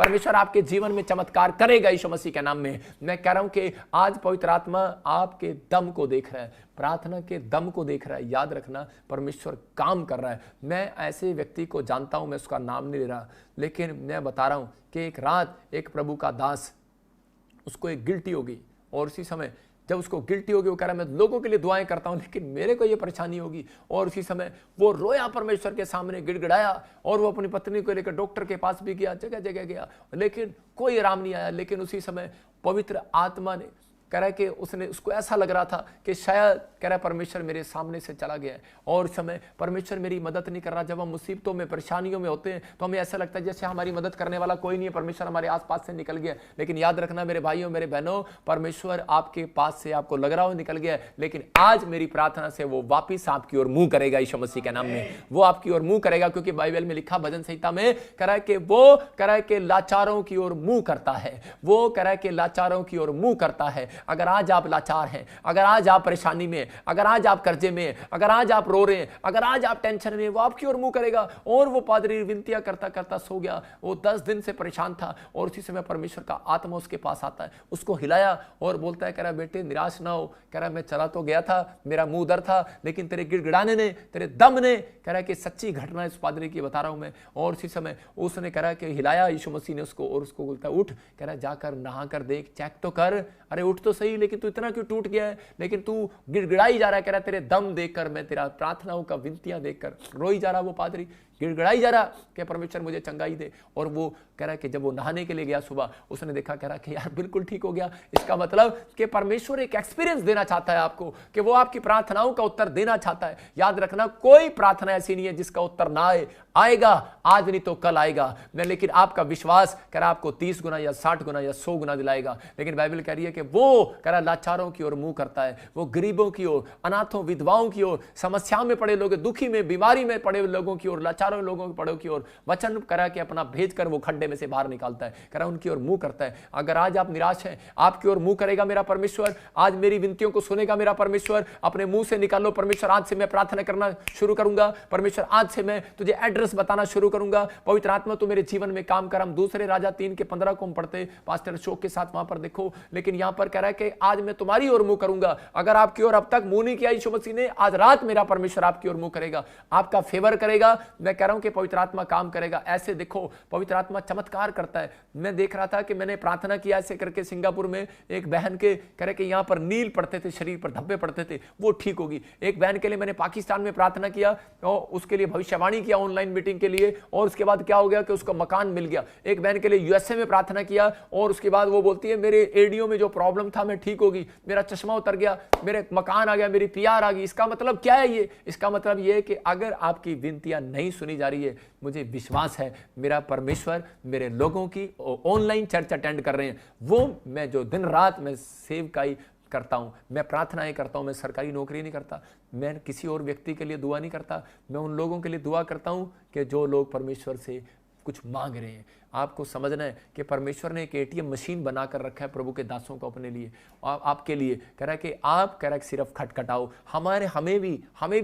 परमेश्वर आपके जीवन में चमत्कार करेगा यीशु मसीह के नाम में। मैं कह रहा हूं कि आज पवित्र आत्मा आपके दम को देख रहा है, प्रार्थना के दम को देख रहा है। याद रखना, परमेश्वर काम कर रहा है। मैं ऐसे व्यक्ति को जानता हूं, मैं उसका नाम नहीं ले रहा, लेकिन मैं बता रहा हूं कि एक रात एक प्रभु का दास, उसको एक गिल्टी होगी, और उसी समय जब उसको गिल्टी होगी वो कह रहा मैं लोगों के लिए दुआएं करता हूं लेकिन मेरे को ये परेशानी होगी, और उसी समय वो रोया परमेश्वर के सामने, गिड़गिड़ाया, और वो अपनी पत्नी को लेकर डॉक्टर के पास भी गया, जगह जगह गया, लेकिन कोई आराम नहीं आया। लेकिन उसी समय पवित्र आत्मा ने कह रहा है कि उसको ऐसा लग रहा था कि शायद कह रहा है परमेश्वर मेरे सामने से चला गया है, और उस समय परमेश्वर मेरी मदद नहीं कर रहा। जब हम मुसीबतों में, परेशानियों में होते हैं तो हमें ऐसा लगता है जैसे हमारी मदद करने वाला कोई नहीं है, परमेश्वर हमारे आसपास से निकल गया। लेकिन याद रखना मेरे भाइयों, मेरे बहनों, परमेश्वर आपके पास से आपको लग रहा हो निकल गया है, लेकिन आज मेरी प्रार्थना से वो वापिस आपकी ओर मुंह करेगा यीशु मसीह के नाम में। वो आपकी ओर मुंह करेगा, क्योंकि बाइबल में लिखा, भजन संहिता में कह रहा है कि वो कह रहा है कि लाचारों की ओर मुंह करता है, वो कह रहा है कि लाचारों की ओर मुंह करता है। अगर आज आप लाचार हैं, अगर आज आप परेशानी में, अगर आज आप कर्जे में, अगर आज आप रो रहे हैं, अगर आज आप टेंशन में, वो आपकी ओर मुंह करेगा। और वो पादरी विनतियां करता करता सो गया, वो 10 दिन से परेशान था, और उसी समय परमेश्वर का आत्मा उसके पास आता है, उसको हिलाया और बोलता है, कह रहा बेटे निराश ना हो, कह रहा मैं चला तो गया था, मेरा मुंह दर था, लेकिन तेरे गिड़गिड़ाने ने, तेरे दम ने, कह रहा कि सच्ची घटना इस पादरी की बता रहा हूं मैं। और उसी समय उसने कह रहा कि हिलाया यीशु मसीह ने उसको, और उसको बोलता है उठ, कह रहा जाकर नहा कर देख, चेक तो कर, अरे उठ तो सही, लेकिन तू इतना क्यों टूट गया है, लेकिन तू गिड़गिड़ाई जा रहा है। कह रहा तेरे दम देखकर, मैं तेरा प्रार्थनाओं का विनतियां देखकर रोई जा रहा, वो पादरी गिड़गिड़ाई जा रहा कि परमेश्वर मुझे चंगाई दे। और वो कह रहा है कि जब वो नहाने के लिए गया सुबह, उसने देखा, कह रहा कि यार बिल्कुल ठीक हो गया। इसका मतलब कि परमेश्वर एक एक्सपीरियंस देना चाहता है आपको, कि वो आपकी प्रार्थनाओं का उत्तर देना चाहता है। याद रखना, कोई प्रार्थना ऐसी नहीं है जिसका उत्तर ना आए, आएगा, आज नहीं तो कल आएगा। लेकिन आपका विश्वास कह रहा आपको 30 गुना या 60 गुना या 100 गुना दिलाएगा। लेकिन बाइबल कह रही है कि वो कह रहा लाचारों की ओर मुंह करता है, वो गरीबों की ओर, अनाथों, विधवाओं की ओर, समस्या में पड़े लोग, दुखी में, बीमारी में पड़े लोगों की ओर, लाचारों लोगों की पड़ों की ओर वचन करा के अपना भेजकर वो खड्डे में से बाहर निकालता है, करा उनकी ओर मुंह करता है। अगर आज आप निराश हैं, आपकी ओर मुंह करेगा मेरा परमेश्वर, आज मेरी विनतियों को सुनेगा मेरा परमेश्वर। अपने मुंह से निकालो, परमेश्वर आज से मैं प्रार्थना करना शुरू करूंगा, परमेश्वर आज से मैं तुझे एड्रेस बताना शुरू करूंगा, पवित्र आत्मा तो मेरे जीवन में काम कर। हम दूसरे राजा 3 के 15 को हम पढ़ते पास्टर अशोक के साथ वहां पर देखो, लेकिन यहां पर कह रहा है कि आज मैं तुम्हारी ओर मुंह करूंगा। अगर आपकी ओर अब तक मुंह नहीं किया यीशु मसीह ने, आज रात मेरा परमेश्वर आपकी ओर मुंह करेगा, आपका फेवर करेगा। मैं कह रहा हूं कि पवित्र आत्मा काम करेगा। ऐसे देखो पवित्र आत्मा चमत्कार करता है। मैं देख रहा था कि मैंने प्रार्थना किया ऐसे करके, सिंगापुर में एक बहन के कह रहे कि यहां पर नील पड़ते थे, शरीर पर धब्बे पड़ते थे, वो ठीक होगी। एक बहन के लिए मैंने पाकिस्तान में प्रार्थना किया और उसके लिए भविष्यवाणी किया ऑनलाइन मीटिंग के लिए, और उसके बाद क्या हो गया कि उसका मकान मिल गया। एक बहन के लिए यूएसए में प्रार्थना किया और उसके बाद वो बोलती है मेरे एडियो में जो प्रॉब्लम था मैं ठीक होगी, मेरा चश्मा उतर गया, मेरे मकान आ गया, मेरी पीआर आ गई। इसका मतलब क्या है ये? इसका मतलब ये है कि अगर आपकी विनतियां नहीं सुनी जा रही है, मुझे विश्वास है मेरा परमेश्वर मेरे लोगों की ऑनलाइन चर्च अटेंड कर रहे हैं, वो मैं जो दिन रात मैं सेवकाई करता हूं, मैं प्रार्थनाएं करता हूं, मैं सरकारी नौकरी नहीं करता, मैं किसी और व्यक्ति के लिए दुआ नहीं करता, मैं उन लोगों के लिए दुआ करता हूं कि जो लोग परमेश्वर से कुछ मांग रहे हैं। आपको समझना है कि परमेश्वर ने एक एटीएम मशीन बनाकर रखा है प्रभु के दासों को अपने लिए, आपके लिए। कह रहा है कि आप कह रहा है सिर्फ खटखटाओ। हमें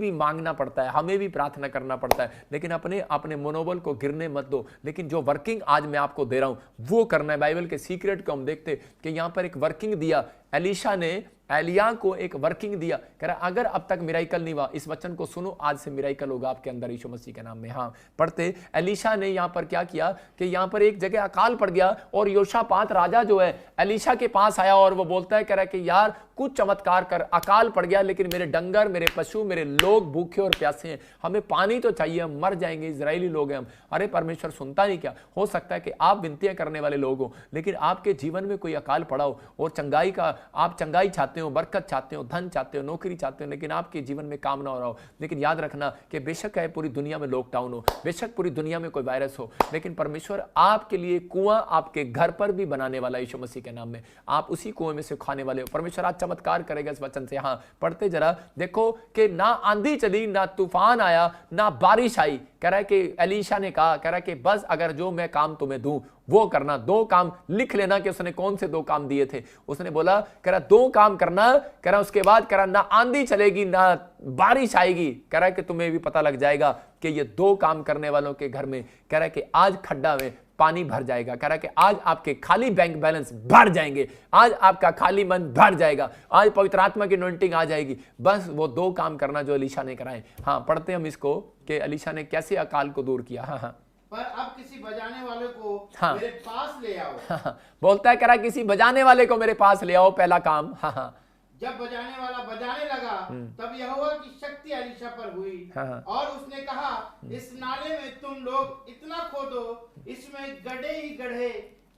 भी मांगना पड़ता है, हमें भी प्रार्थना करना पड़ता है, लेकिन अपने मनोबल को गिरने मत दो। लेकिन जो वर्किंग आज मैं आपको दे रहा हूं वो करना है। बाइबल के सीक्रेट को हम देखते कि यहां पर एक वर्किंग दिया, एलीशा ने एलिया को एक वर्किंग दिया। कह रहा अगर अब तक मिराइकल नहीं हुआ, इस वचन को सुनो, आज से मिराइकल होगा आपके अंदर यीशु मसीह के नाम में। हाँ, पढ़ते एलीशा ने यहां पर क्या किया कि यहां पर एक जगह अकाल पड़ गया और योशापात राजा जो है एलीशा के पास आया और वो बोलता है, कह रहा है कि यार कुछ चमत्कार कर, अकाल पड़ गया लेकिन मेरे डंगर, मेरे पशु, मेरे लोग भूखे और प्यासे हैं, हमें पानी तो चाहिए, हम मर जाएंगे, इजरायली लोग हैं हम। अरे परमेश्वर सुनता नहीं क्या? हो सकता है कि आप विनतियां करने वाले लोग हो, लेकिन आपके जीवन में कोई अकाल पड़ा हो और चंगाई का, आप चंगाई चाहते हो, बरकत चाहते हो, धन चाहते हो, नौकरी चाहते हो, लेकिन आपके जीवन में काम ना हो रहा हो। लेकिन याद रखना कि बेशक है पूरी दुनिया में लॉकडाउन हो, बेशक पूरी दुनिया में कोई वायरस हो, लेकिन परमेश्वर आपके लिए कुआं आपके घर पर भी बनाने वाला यीशु मसीह के नाम में। आप उसी कुएं में से खाने वाले हो। परमेश्वर आज चमत्कार करेगा इस वचन से। हाँ, पढ़ते जरा देखो कि ना आंधी चली, ना तूफान आया, ना बारिश आई। कह रहा है कि एलीशा ने कहा, कह रहा है कि बस अगर जो मैं काम तुम्हें दूं वो करना। 2 काम लिख लेना कि उसने कौन से 2 काम दिए थे। उसने बोला, कह रहा 2 काम करना, कह रहा उसके बाद कह रहा ना आंधी चलेगी ना बारिश आएगी। कह रहा है कि तुम्हें भी पता लग जाएगा कि ये 2 काम करने वालों के घर में, कह रहा है कि आज खड्डा में पानी भर जाएगा। कह रहा है कि आज आपके खाली बैंक बैलेंस भर जाएंगे, आज आपका खाली मन भर जाएगा, आज पवित्र आत्मा की अनॉइंटिंग आ जाएगी। बस वो 2 काम करना जो एलीशा ने कराए। हाँ, पढ़ते हम इसको कि एलीशा ने कैसे अकाल को दूर किया। हाँ हाँ, पर अब किसी बजाने वाले को हाँ, मेरे पास ले आओ। हाँ, बोलता है, कह रहा किसी बजाने वाले को मेरे पास ले आओ, पहला काम। हाँ हाँ, जब बजाने वाला बजाने लगा तब यहोवा की शक्ति एलीशा पर हुई। हाँ, और उसने कहा, इस नाले में तुम लोग इतना खोदो, इसमें गड्ढे ही गड्ढे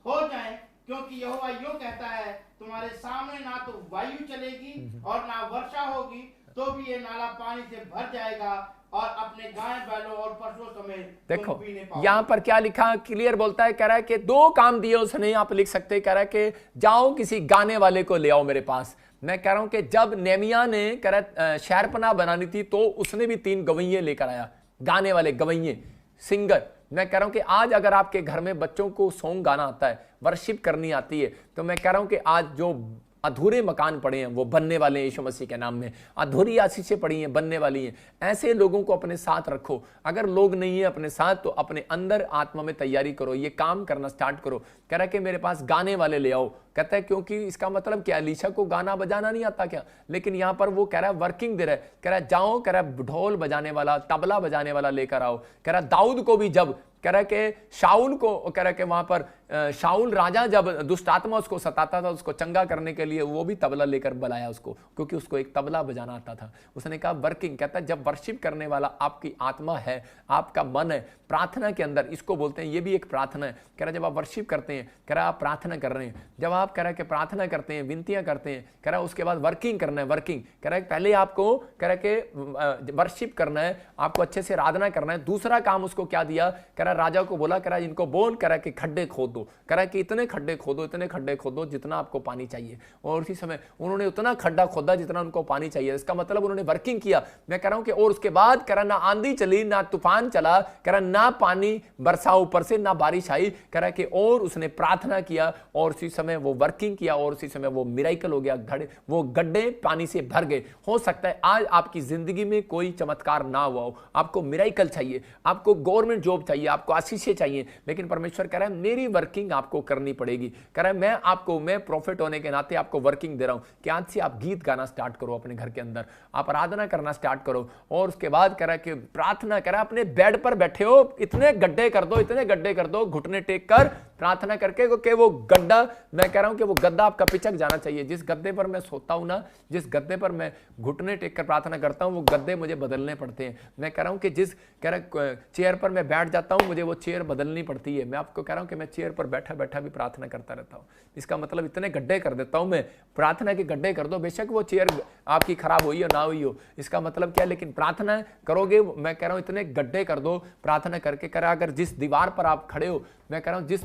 हो जाएं, क्योंकि यहोवा यूं कहता है, तुम्हारे सामने ना तो वायु चलेगी और ना वर्षा होगी, तो भी ये नाला पानी से भर जाएगा और अपने गाय बैलों और पशुओं समेत देखो तुम पीने पाओगे। यहां पर क्या लिखा, क्लियर बोलता है, कह रहा है कि 2 काम दिए उसने। आप लिख सकते हैं, कह रहा है कि जाओ किसी गाने वाले को ले आओ मेरे पास। मैं कह रहा हूं कि जब नेमिया ने कह रहा शहरपनाह बनानी थी तो उसने भी 3 गवैये लेकर आया, गाने वाले गवैये, सिंगर। मैं कह रहा हूं कि आज अगर आपके घर में बच्चों को सॉन्ग गाना आता है, वर्शिप करनी आती है, तो मैं कह रहा हूं कि आज जो अधूरे मकान पड़े हैं वो बनने वाले हैं यीशु मसीह के नाम में। अधूरी आशीषें पड़ी हैं, बनने वाली हैं। ऐसे लोगों को अपने साथ रखो। अगर लोग नहीं है अपने साथ तो अपने अंदर आत्मा में तैयारी करो, ये काम करना स्टार्ट करो। कह रहा है कि मेरे पास गाने वाले ले आओ। कहता है क्योंकि इसका मतलब क्या, एलीशा को गाना बजाना नहीं आता क्या? लेकिन यहां पर वो कह रहा है वर्किंग दे रहा है। कह रहा है जाओ, कह रहा है ढोल बजाने वाला, तबला बजाने वाला लेकर आओ। कह रहा है दाऊद को भी जब कह रहा है कि शाऊल को, कह रहा है कि वहां पर शाऊल राजा जब दुष्ट आत्मा उसको सताता था, उसको चंगा करने के लिए वो भी तबला लेकर बुलाया उसको, क्योंकि उसको एक तबला बजाना आता था। उसने कहा वर्किंग। कहता है जब वर्शिप करने वाला आपकी आत्मा है, आपका मन है, प्रार्थना के अंदर, इसको बोलते हैं, ये भी एक प्रार्थना है। कह रहा जब आप वर्शिप करते हैं, कह रहा आप प्रार्थना कर रहे हैं, जब आप कह रहा कि प्रार्थना करते हैं, विनतियां करते हैं, कह रहा उसके बाद वर्किंग करना है। वर्किंग कह रहा है पहले आपको कह रहा कि वर्शिप करना है, आपको अच्छे से आराधना करना है। दूसरा काम उसको क्या दिया, कह रहा राजा को बोला, कह रहा इनको बोल, कह रहा कि खड्डे खोद दो, कह रहा कि इतने खड्डे खोदो, इतने खड्डे खोदो जितना आपको पानी चाहिए। और उसी समय उन्होंने उतना खड्डा खोदा जितना उनको पानी चाहिए। इसका मतलब उन्होंने वर्किंग किया। मैं कह रहा हूं कि और उसके बाद कह रहा ना आंधी चली, ना तूफान चला, कह रहा ना पानी बरसा ऊपर से, ना बारिश आई, कह रहा कि और उसने प्रार्थना किया और उसी समय वो वर्किंग किया और उसी समय वो मिराइकल हो गया। वो गड्ढे पानी से भर गए। हो सकता है आज आपकी जिंदगी में कोई चमत्कार ना हुआ हो, आपको मिराइकल चाहिए, आपको गवर्नमेंट जॉब चाहिए, आपको आशीषें चाहिए, लेकिन परमेश्वर कह रहा है मेरी वर्किंग आपको करनी पड़ेगी। कह रहा है मैं प्रॉफिट होने के नाते आपको वर्किंग दे रहा हूं कि आज से आप गीत गाना स्टार्ट करो, अपने घर के अंदर आप आराधना करना स्टार्ट करो। और उसके बाद कह रहा है कि प्रार्थना, कह रहा है अपने बेड पर बैठे हो, इतने गड्ढे कर दो, इतने गड्ढे कर दो, घुटने टेक कर प्रार्थना करके कि वो गड्ढा, मैं कह रहा हूं कि वो गद्दा आपका पिचक जाना चाहिए। जिस गद्दे पर मैं सोता हूं ना, जिस गद्दे पर मैं घुटने टेक कर प्रार्थना करता हूं, वो गद्दे मुझे बदलने पड़ते हैं। मैं कह रहा हूं कि जिस कह रहा चेयर पर मैं बैठ जाता हूं, मुझे वो चेयर बदलनी पड़ती है। मैं आपको कह रहा हूं कि मैं चेयर पर बैठा बैठा भी प्रार्थना करता रहता हूं। इसका मतलब इतने गड्ढे कर देता हूं मैं, प्रार्थना के गड्ढे कर दो, बेशक वो चेयर आपकी खराब हुई हो ना हुई हो, इसका मतलब क्या है, लेकिन प्रार्थना करोगे, मैं कह रहा हूं इतने गड्ढे कर दो प्रार्थना करके। कह रहा अगर जिस दीवार पर आप खड़े हो, मैं कह रहा हूं जिस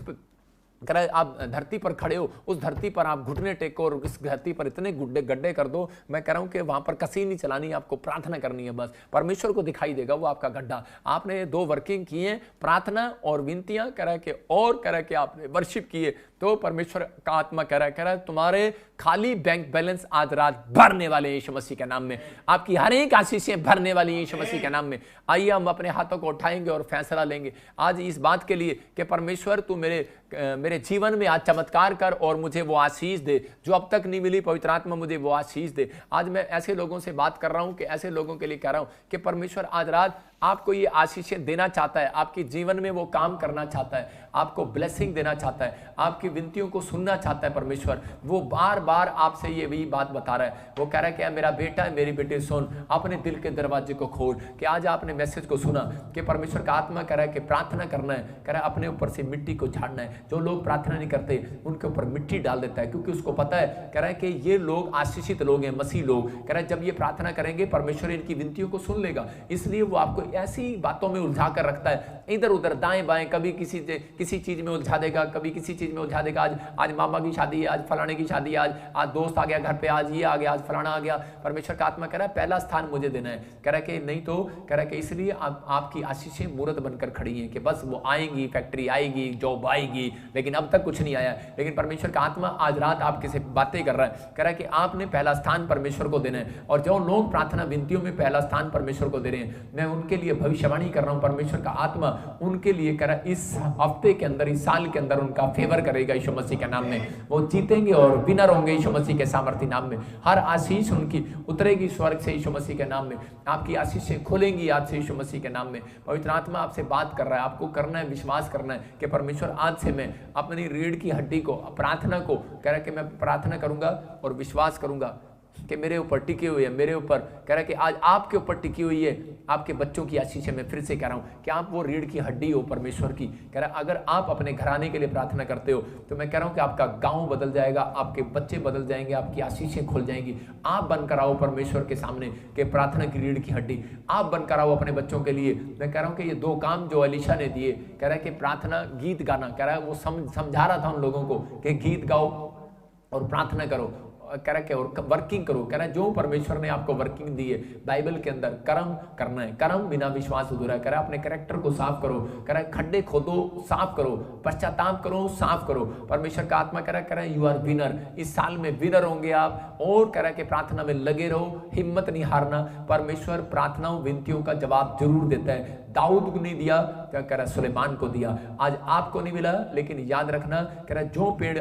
कह रहा आप धरती पर खड़े हो, उस धरती पर आप घुटने टेको और इस धरती पर इतने गड्ढे कर दो। मैं कह रहा हूं कि वहां पर कसी नहीं चलानी, आपको प्रार्थना करनी है। बस परमेश्वर को दिखाई देगा वो आपका गड्ढा। आपने 2 वर्किंग किए, प्रार्थना और विनतियां, कह रहा है कि और कह रहा है कि आपने वर्शिप किए, तो परमेश्वर का आत्मा कह रहा है तुम्हारे खाली बैंक बैलेंस आज रात भरने वाले यीशु मसीह के नाम में, आपकी हर एक आशीषें भरने वाली यीशु मसीह के नाम में। आइए हम अपने हाथों को उठाएंगे और फैसला लेंगे आज इस बात के लिए कि परमेश्वर तू मेरे जीवन में आज चमत्कार कर और मुझे वो आशीष दे जो अब तक नहीं मिली। पवित्र आत्मा मुझे वो आशीष दे। आज मैं ऐसे लोगों से बात कर रहा हूं कि ऐसे लोगों के लिए कह रहा हूं कि परमेश्वर आज रात आपको ये आशीषें देना चाहता है, आपके जीवन में वो काम करना चाहता है, आपको ब्लेसिंग देना चाहता है, आपकी विनतियों को सुनना चाहता है। परमेश्वर वो बार बार आपसे ये वही बात बता रहा है। वो कह रहा है कि मेरा बेटा है, मेरी बेटी सुन, अपने दिल के दरवाजे को खोल। कि आज आपने मैसेज को सुना कि परमेश्वर का आत्मा कह रहा है कि प्रार्थना करना है, कह रहा है अपने ऊपर से मिट्टी को झाड़ना है। जो लोग प्रार्थना नहीं करते उनके ऊपर मिट्टी डाल देता है, क्योंकि उसको पता है, कह रहा है कि ये लोग आशीषित लोग हैं, मसीह लोग। कह रहा है जब ये प्रार्थना करेंगे परमेश्वर इनकी विनतियों को सुन लेगा। इसलिए वो आपको ऐसी बातों में उलझा कर रखता है, इधर उधर दाएं बाएं, कभी किसी चीज में उलझा देगा, कभी किसी चीज में उलझा देगा। आज मामा की शादी है, आज फलाने की शादी है, आज दोस्त आ गया घर पे, आज ये आ गया, आज फलाना आ गया। परमेश्वर का आत्मा कह रहा है पहला स्थान मुझे देना है। कह रहा है कि नहीं तो कह रहा है कि इसलिए आपकी आशीषें मूर्त बनकर खड़ी हैं कि बस वो आएंगी, फैक्ट्री आएगी, जॉब आएगी, लेकिन अब तक कुछ नहीं आया। लेकिन परमेश्वर का आत्मा आज रात आपके से बातें कर रहा है। कह रहा है कि आपने पहला स्थान परमेश्वर को देना है। और जो लोग प्रार्थना विनतियों में पहला स्थान परमेश्वर को दे रहे हैं, मैं उनके लिए भविष्यवाणी कर रहा हूं। परमेश्वर का आत्मा उनके लिए कह रहा है इस हफ्ते के अंदर, इस साल के अंदर उनका फेवर करेगा यीशु मसीह के नाम में। वो जीतेंगे और विनर होंगे यीशु मसीह के सामर्थ्य नाम में। हर आशीष उनकी उतरेगी स्वर्ग से यीशु मसीह के नाम में। आपकी आशीषें खुलेंगी आज से यीशु मसीह के नाम में। पवित्र आत्मा आपसे बात कर रहा है, आपको करना है, विश्वास करना है कि परमेश्वर आज से मैं अपनी रीढ़ की हड्डी को, प्रार्थना को कह रहा है कि मैं प्रार्थना करूंगा और विश्वास करूंगा कि मेरे ऊपर टिकी हुई है, मेरे ऊपर कह रहा है कि आज आपके ऊपर टिकी हुई है आपके बच्चों की आशीष है। मैं फिर से कह रहा हूं कि आप वो रीढ़ की हड्डी हो परमेश्वर की। कह रहा है अगर आप अपने घराने के लिए प्रार्थना करते हो तो मैं कह रहा हूं कि आपका गांव बदल जाएगा, आपके बच्चे बदल जाएंगे, आपकी आशीषें खुल जाएंगी। आप बनकर आओ परमेश्वर के सामने कि प्रार्थना की रीढ़ की हड्डी आप बनकर आओ अपने बच्चों के लिए। मैं कह रहा हूं कि ये 2 काम जो एलीशा ने दिए, कह रहा है कि प्रार्थना, गीत गाना, कह रहा है वो समझा रहा था उन लोगों को कि गीत गाओ और प्रार्थना करो, कह रहा है और वर्किंग करो। कह रहा है जो परमेश्वर ने आपको वर्किंग दी है बाइबल के अंदर, कर्म करना है। कर्म बिना विश्वास अधूरा है। कह रहा है अपने कैरेक्टर को साफ करो, कह रहा है खड्डे खोदो, साफ करो, पश्चाताप करो, साफ करो। परमेश्वर का आत्मा कह रहा है यू आर विनर, इस साल में विनर होंगे आप। और कह रहा है कि प्रार्थना में लगे रहो, हिम्मत नहीं हारना। परमेश्वर प्रार्थनाओं विनतियों का जवाब जरूर देता है। दाऊद को नहीं दिया, क्या कह रहा है सुलेमान को दिया। आज आपको नहीं मिला, लेकिन याद रखना, कह रहा है जो पेड़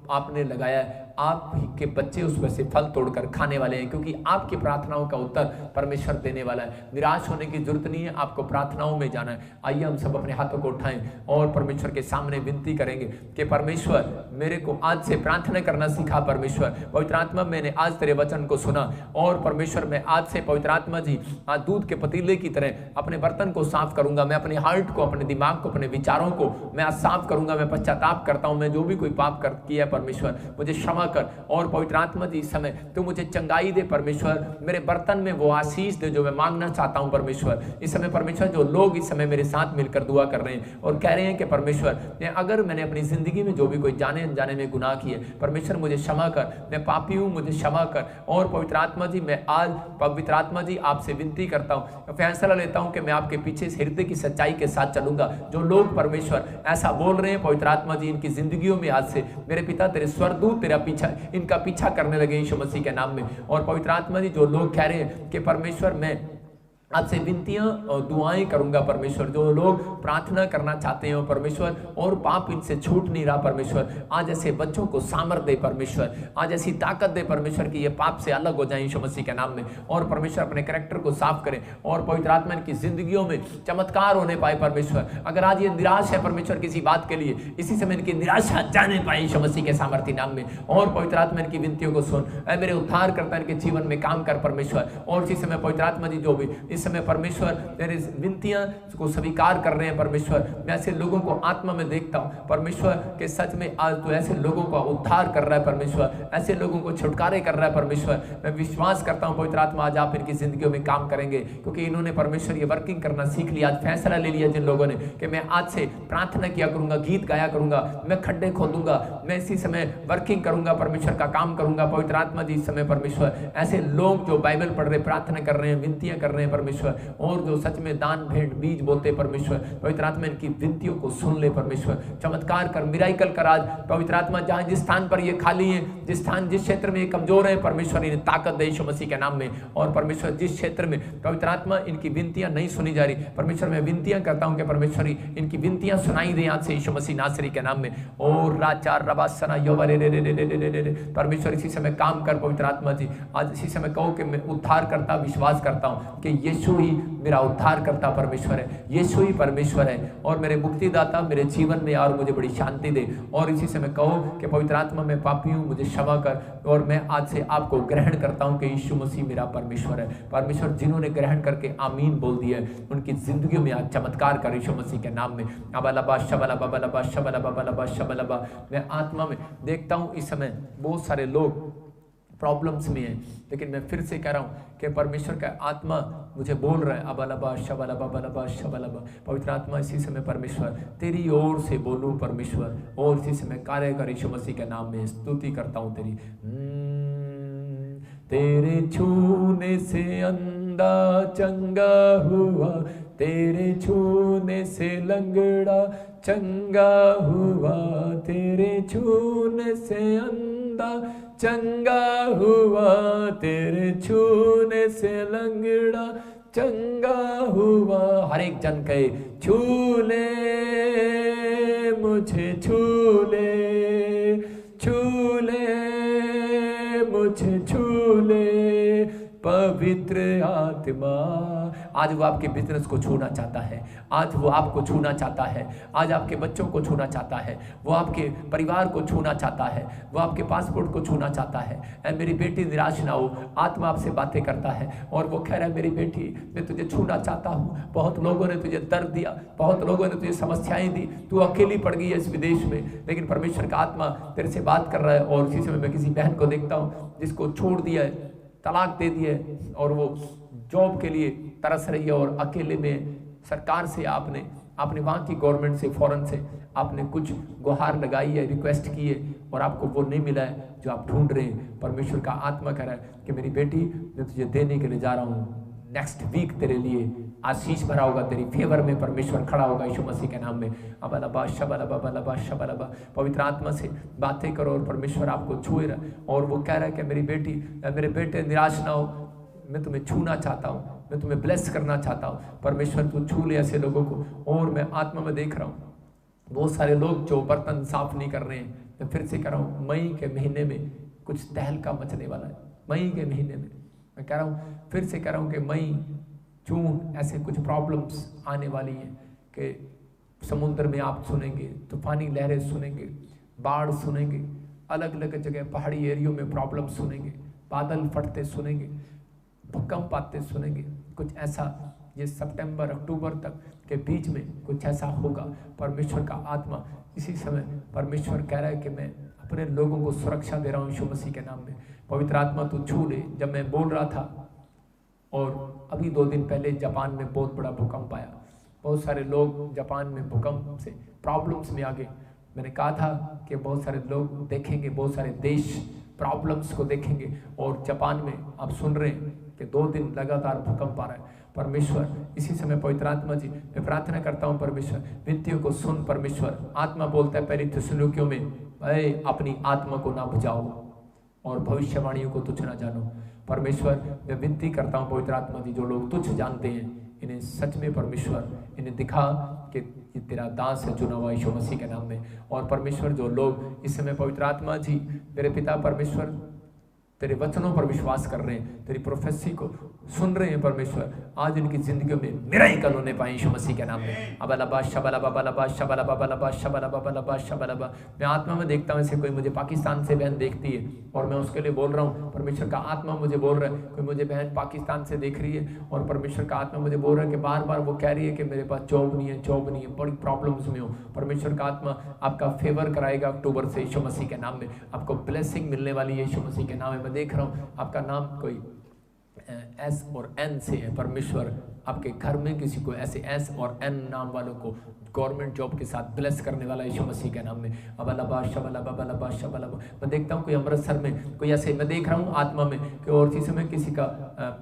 आपने लगाया है आपके बच्चे उसमें से फल तोड़कर खाने वाले हैं, क्योंकि आपकी प्रार्थनाओं का उत्तर परमेश्वर देने वाला है। निराश होने की जरूरत नहीं है, आपको प्रार्थनाओं में जाना है। आइए हम सब अपने हाथों को उठाएं और परमेश्वर के सामने विनती करेंगे कि परमेश्वर मेरे को आज से प्रार्थना करना सिखा। परमेश्वर पवित्र आत्मा, मैंने आज तेरे वचन को सुना और परमेश्वर मैं आज से पवित्र आत्मा जी आज दूध के पतीले की तरह अपने बर्तन को साफ करूंगा। मैं अपने हार्ट को, अपने दिमाग को, अपने विचारों को मैं आज साफ करूंगा। मैं पश्चाताप करता हूं, मैं जो भी कोई पाप किया है परमेश्वर मुझे क्षमा कर। और पवित्र आत्मा जी इस समय तू मुझे चंगाई दे परमेश्वर, मेरे बर्तन में वो आशीष दे जो मैं मांगना चाहता हूं परमेश्वर। इस समय परमेश्वर जो लोग इस समय मेरे साथ मिलकर दुआ कर रहे हैं और कह रहे हैं कि परमेश्वर अगर मैंने अपनी जिंदगी में जो भी कोई जाने अनजाने में गुनाह किए परमेश्वर मुझे क्षमा कर, मैं पापी हूं, मुझे क्षमा कर। और पवित्र आत्मा जी मैं आज पवित्र आत्मा जी आपसे विनती करता हूं, फैसला लेता हूं कि मैं आपके पीछे से हृदय की सच्चाई के साथ चलूंगा। जो लोग परमेश्वर ऐसा बोल रहे हैं पवित्र आत्मा जी इनकी जिंदगियों में आज से मेरे पिता तेरे स्वर्गदूत तेरा पीछा इनका पीछा करने लगे यीशु मसीह के नाम में। और पवित्र आत्मा जी जो लोग कह रहे हैं कि परमेश्वर मैं आपसे विनतियां और दुआएं करूंगा परमेश्वर, जो लोग प्रार्थना करना चाहते हैं परमेश्वर और पाप इनसे छूट नहीं रहा परमेश्वर, आज ऐसे बच्चों को सामर्थ दे परमेश्वर, आज ऐसी ताकत दे परमेश्वर कि ये पाप से अलग हो जाए यीशु मसीह के नाम में। और परमेश्वर अपने कैरेक्टर को साफ करें और पवित्र आत्मा इनकी जिंदगियों में चमत्कार होने पाए परमेश्वर। अगर आज ये निराश है परमेश्वर किसी बात के लिए, इसी समय इनकी निराशा जाने पाए यीशु मसीह के सामर्थ्य नाम में। और पवित्र आत्मा इनकी विनतियों को सुन, मेरे उद्धार करता इनके जीवन में काम कर परमेश्वर। और इसी समय पवित्र आत्मा जी जो भी इस समय परमेश्वर मेरे विनतियां को स्वीकार कर रहे हैं परमेश्वर, मैं ऐसे लोगों को आत्मा में देखता हूं परमेश्वर के सच में आज तो ऐसे लोगों का उद्धार कर रहा है परमेश्वर, ऐसे लोगों को छुटकारे कर रहा है परमेश्वर। मैं विश्वास करता हूं पवित्र आत्मा आज आप इनकी जिंदगियों में काम करेंगे, क्योंकि इन्होंने परमेश्वर ये वर्किंग करना सीख लिया। आज फैसला ले लिया जिन लोगों ने कि मैं आज से प्रार्थना किया करूंगा, गीत गाया करूंगा, मैं खड्डे खोदूंगा, मैं इसी समय वर्किंग करूंगा, परमेश्वर का काम करूंगा। पवित्र आत्मा जी इस समय परमेश्वर ऐसे लोग जो बाइबल पढ़ रहे, प्रार्थना कर रहे हैं, विनतियां कर रहे हैं परमेश्वर, और जो सच में दान भेंट बीज बोते परमेश्वर, पवित्र आत्मा इनकी विनतियों को सुन ले परमेश्वर, चमत्कार कर, मिराइकल कर। आज पवित्र आत्मा जहां जिस स्थान पर ये खाली है, जिस क्षेत्र में ये कमजोर है परमेश्वर इन्हें ताकत दे यीशु मसीह के नाम में। और परमेश्वर जिस क्षेत्र में पवित्र आत्मा इनकी विनतियां नहीं सुनी जा रही परमेश्वर, मैं विनतियां करता हूं कि परमेश्वर इनकी विनतियां सुनाई दे आज से यीशु मसीह नासरी के नाम में। और राचार रबासना योवरे परमेश्वर इसी समय काम कर पवित्र आत्मा जी। आज इसी समय कहो कि मैं उद्धार करता विश्वास करता हूं कि यीशु ही मेरा उद्धार करता परमेश्वर है, यीशु ही परमेश्वर है और मेरे मुक्तिदाता मेरे जीवन में और मुझे बड़ी शांति दे। और इसी समय कहो कि पवित्र आत्मा मैं पापी हूं, मुझे क्षमा कर, और मैं आज से आपको ग्रहण करता हूं कि यीशु मसीह मेरा परमेश्वर है। परमेश्वर जिन्होंने ग्रहण करके आमीन बोल दिया है उनकी जिंदगियों में आज चमत्कार कर यीशु मसीह के नाम में। अबलबा शबलबा बलबा शबलबा बलबा शबलबा। मैं आत्मा में देखता हूं इस समय बहुत सारे लोग प्रॉब्लम्स में है, लेकिन मैं फिर से कह रहा हूं कि परमेश्वर का आत्मा मुझे बोल रहा है अबलबा शबलबा बलबा शबलबा। पवित्र आत्मा इसी समय परमेश्वर तेरी ओर से बोलूं परमेश्वर, और इसी समय कार्य कर यीशु मसीह के नाम में स्तुति करता हूं तेरी। तेरे छूने से अंधा चंगा हुआ, तेरे छूने से लंगड़ा चंगा हुआ, तेरे छूने से अंधा चंगा हुआ, तेरे छूने से लंगड़ा चंगा हुआ। हर एक जन कहे छू ले मुझे, छू ले, छू ले मुझे, छू ले पवित्र आत्मा। आज वो आपके बिजनेस को छूना चाहता है, आज वो आपको छूना चाहता है, आज आपके बच्चों को छूना चाहता है, वो आपके परिवार को छूना चाहता है, वो आपके पासपोर्ट को छूना चाहता है। ऐ मेरी बेटी निराश ना हो, आत्मा आपसे बातें करता है और वो कह रहा है मेरी बेटी मैं तुझे छूना चाहता हूँ। बहुत लोगों ने तुझे दर्द दिया, बहुत लोगों ने तुझे समस्याएं दी, तू अकेली पड़ गई है इस विदेश में, लेकिन परमेश्वर का आत्मा तेरे से बात कर रहा है। और इसी समय मैं किसी बहन को देखता हूँ जिसको छोड़ दिया है, तलाक दे दिया है और वो जॉब के लिए तरस रही है और अकेले में सरकार से आपने वहाँ की गवर्नमेंट से, फॉरेन से आपने कुछ गुहार लगाई है, रिक्वेस्ट की है और आपको वो नहीं मिला है जो आप ढूंढ रहे हैं। परमेश्वर का आत्मा कह रहा है कि मेरी बेटी मैं तुझे देने के लिए जा रहा हूँ। नेक्स्ट वीक तेरे लिए आशीष भरा होगा, तेरी फेवर में परमेश्वर खड़ा होगा यीशु मसीह के नाम में। अबलबा शबलबा बलबा शबलबा, पवित्र आत्मा से बातें करो और परमेश्वर आपको छुए रहा। और वो कह रहा है कि मेरी बेटी, मेरे बेटे निराश ना हो, मैं तुम्हें छूना चाहता हूँ, मैं तुम्हें ब्लेस करना चाहता हूँ। परमेश्वर तू छू ले ऐसे लोगों को। और मैं आत्मा में देख रहा हूँ बहुत सारे लोग जो बर्तन साफ नहीं कर रहे हैं। मैं फिर से कह रहा हूँ मई के महीने में कुछ तहलका मचने वाला है। मई के महीने में मैं कह रहा हूँ, फिर से कह रहा हूँ कि मई जून ऐसे कुछ प्रॉब्लम्स आने वाली हैं कि समुद्र में आप सुनेंगे, तूफानी लहरें सुनेंगे, बाढ़ सुनेंगे, अलग अलग जगह पहाड़ी एरियो में प्रॉब्लम सुनेंगे, बादल फटते सुनेंगे, भूकंप आते सुनेंगे। कुछ ऐसा ये सितंबर अक्टूबर तक के बीच में कुछ ऐसा होगा। परमेश्वर का आत्मा इसी समय परमेश्वर कह रहा है कि मैं अपने लोगों को सुरक्षा दे रहा हूँ यीशु मसीह के नाम में। पवित्र आत्मा तू छू ले। जब मैं बोल रहा था और अभी 2 दिन पहले जापान में बहुत बड़ा भूकंप आया, बहुत सारे लोग जापान में भूकंप से प्रॉब्लम्स में आ गए। मैंने कहा था कि बहुत सारे लोग देखेंगे, बहुत सारे देश प्रॉब्लम्स को देखेंगे और जापान में आप सुन रहे हैं कि 2 दिन लगातार भूकंप आ रहा है। परमेश्वर इसी समय पवित्र आत्मा जी मैं प्रार्थना करता हूँ, परमेश्वर विनतियों को सुन। परमेश्वर आत्मा बोलता है पहली थिस्सलुनीकियों में अपनी आत्मा को ना बुझाओ और भविष्यवाणियों को तुच्छ ना जानो। परमेश्वर मैं विनती करता हूँ पवित्र आत्मा जी, जो लोग तुच्छ जानते हैं इन्हें सच में परमेश्वर इन्हें दिखा कि ये तेरा दास है चुना हुआ यीशु मसीह के नाम में। और परमेश्वर जो लोग इस समय पवित्र आत्मा जी मेरे पिता परमेश्वर तेरे वचनों पर विश्वास कर रहे हैं, तेरी प्रोफेसी को सुन रहे हैं परमेश्वर, आज इनकी जिंदगियों में मिरेकल होने पाए यीशु मसीह के नाम में। अबलबा शबलबा बलबा शबलबा बलबा शबलबा बलबा शबलबा। मैं आत्मा में देखता हूँ ऐसे कोई मुझे पाकिस्तान से बहन देखती है और मैं उसके लिए बोल रहा हूँ, परमेश्वर का आत्मा मुझे बोल रहा है कोई मुझे बहन पाकिस्तान से देख रही है और परमेश्वर का आत्मा मुझे बोल रहा है कि बार बार वो कह रही है कि मेरे पास जॉब नहीं है, जॉब नहीं है, बड़ी प्रॉब्लम्स में हो। परमेश्वर का आत्मा आपका फेवर कराएगा अक्टूबर से यीशु मसीह के नाम में। आपको ब्लेसिंग मिलने वाली है यीशु मसीह के नाम में। मैं देख रहा हूँ आपका नाम कोई एस और एन से है। परमेश्वर आपके घर में किसी को ऐसे एस और एन नाम वालों को गवर्नमेंट जॉब के साथ ब्लेस करने वाला यीशु मसीह के नाम में। अबलबा शबलबा बलबा शबलबा। मैं देखता हूँ कोई अमृतसर में कोई ऐसे, मैं देख रहा हूँ आत्मा में कि और इसी समय किसी का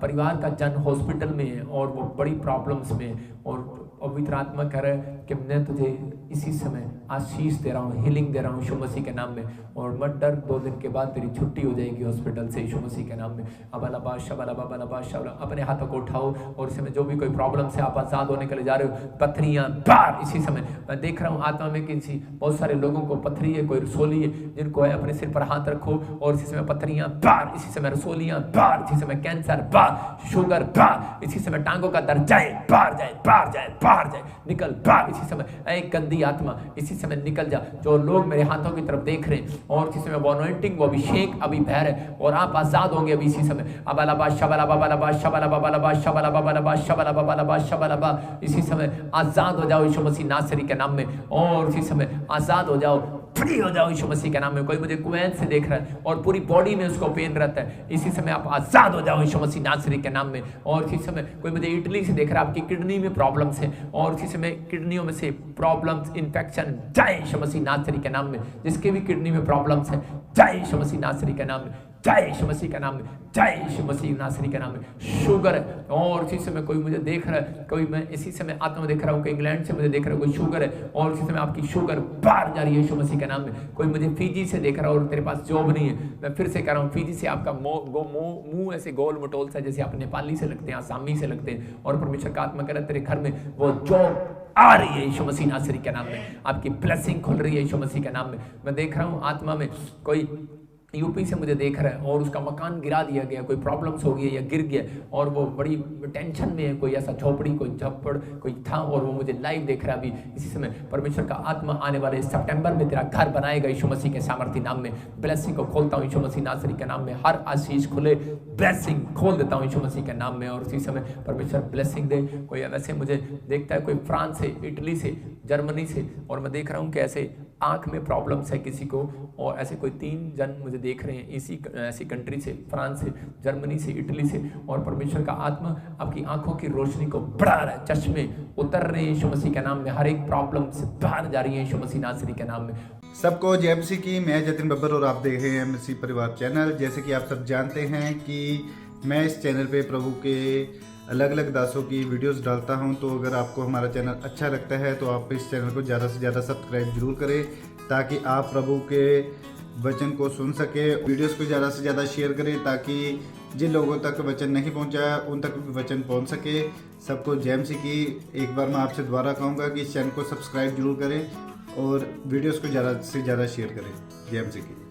परिवार का जन हॉस्पिटल में है और वो बड़ी प्रॉब्लम्स में है और पवित्र आत्मा कह रहा है कि मैं तुझे इसी समय आशीष दे रहा हूँ, हीलिंग दे रहा हूँ यीशु मसीह के नाम में। और मत डर, 2 दिन के बाद तेरी छुट्टी हो जाएगी हॉस्पिटल से यीशु मसीह के नाम में। अबलबा शबलबा बलबा शबलबा। अपने हाथों को उठाओ और इस समय जो भी कोई प्रॉब्लम से आप आजाद होने के लिए जा रहे हो, पथरियां बाहर। इसी समय मैं देख रहा हूँ आत्मा में किसी बहुत सारे लोगों को पथरी है, कोई रसोली है जिनको है, अपने सिर पर हाथ रखो और इसी समय पथरियां बाहर, इसी समय रसोलियां बाहर, इसी समय कैंसर बाहर, शुगर बाहर, इसी समय टांगों का दर्द जाए बाहर, जाए बाहर, जाए बाहर, जाए निकल बाहर। इसी समय एक गंदी आत्मा इसी समय निकल जा। जो लोग मेरे हाथों की तरफ देख रहे हैं और इसी समय वो अनॉइंटिंग, वो अभिषेक अभी बह रहा है और आप आजाद होंगे अभी इसी समय। अबलबा शबलबा बलबा शबलबा बलबा शबलबा बलबा शबलबा बलबा शबलबा। इसी समय आजाद हो जाओ यीशु मसीह नासरी के नाम में और इसी समय आजाद हो जाओ, फ्री हो जाओ यीशु मसीह के नाम में। कोई मुझे कुवैत से देख रहा है और पूरी बॉडी में उसको पेन रहता है, इसी समय आप आजाद हो जाओ यीशु मसीह नासरी के नाम में। और इसी समय कोई मुझे इटली से देख रहा है, आपकी किडनी में प्रॉब्लम्स है और इसी समय किडनियों में से प्रॉब्लम्स, इन्फेक्शन जाए यीशु मसीह नासरी के नाम में। जिसके भी किडनी में प्रॉब्लम्स है जाए यीशु मसीह नासरी के नाम में, जय यीशु मसीह के नाम में, जय यीशु मसीह नासरी के नाम में। शुगर है और इसी समय कोई मुझे देख रहा है, कोई मैं इसी समय आत्मा में देख रहा हूँ कि इंग्लैंड से मुझे देख रहा है कोई शुगर है और इसी समय आपकी शुगर बाहर जा रही है यीशु मसीह के नाम में। कोई मुझे फीजी से देख रहा है और तेरे पास जॉब नहीं है, मैं फिर से कह रहा हूँ फीजी से आपका मुंह ऐसे गोल मटोल सा जैसे आप नेपाली से लगते हैं, आसामी से लगते हैं और परमेश्वर का आत्मा कह रहा है तेरे घर में वो जॉब आ रही है यीशु मसीह नासरी के नाम में, आपकी ब्लेसिंग खुल रही है यीशु मसीह के नाम में। मैं देख रहा हूँ आत्मा में कोई यूपी से मुझे देख रहा है और उसका मकान गिरा दिया गया, कोई प्रॉब्लम्स हो गई या गिर गया और वो बड़ी टेंशन में है, कोई ऐसा झोपड़ी कोई झप्पड़ कोई था और वो मुझे लाइव देख रहा है अभी इसी समय। परमेश्वर का आत्मा आने वाले सितंबर में तेरा घर बनाएगा यीशु मसीह के सामर्थ्य नाम में। ब्लेसिंग को खोलता हूँ यीशु मसीह नासरी के नाम में, हर आशीष खुले, ब्लेसिंग खोल देता हूँ यीशु मसीह के नाम में और उसी समय परमेश्वर ब्लेसिंग दे। कोई वैसे मुझे देखता है कोई फ्रांस से, इटली से, जर्मनी से, और मैं देख रहा हूँ कि ऐसे आंख में प्रॉब्लम्स है किसी को, और ऐसे कोई 3 जन मुझे देख रहे हैं इसी ऐसी कंट्री से, फ्रांस से, जर्मनी से, इटली से, और परमेश्वर का आत्मा आपकी आंखों की रोशनी को बढ़ा रहा है, चश्मे उतर रहे हैं यीशु मसीह के नाम में, हर एक प्रॉब्लम से बाहर जा रही है यीशु मसीह नासरी के नाम में। सबको जय मसीह की। मैं जतिन बब्बर और आप देख रहे हैं मसीह परिवार चैनल। जैसे कि आप सब जानते हैं कि मैं इस चैनल पे प्रभु के अलग अलग दासों की वीडियोस डालता हूं, तो अगर आपको हमारा चैनल अच्छा लगता है तो आप इस चैनल को ज़्यादा से ज़्यादा सब्सक्राइब जरूर करें ताकि आप प्रभु के वचन को सुन सके। वीडियोस को ज़्यादा से ज़्यादा शेयर करें ताकि जिन लोगों तक वचन नहीं पहुंचा उन तक भी वचन पहुंच सके। सबको जय मसीह की। एक बार मैं आपसे दोबारा कहूँगा कि इस चैनल को सब्सक्राइब जरूर करें और वीडियोस को ज़्यादा से ज़्यादा शेयर करें। जय मसीह की।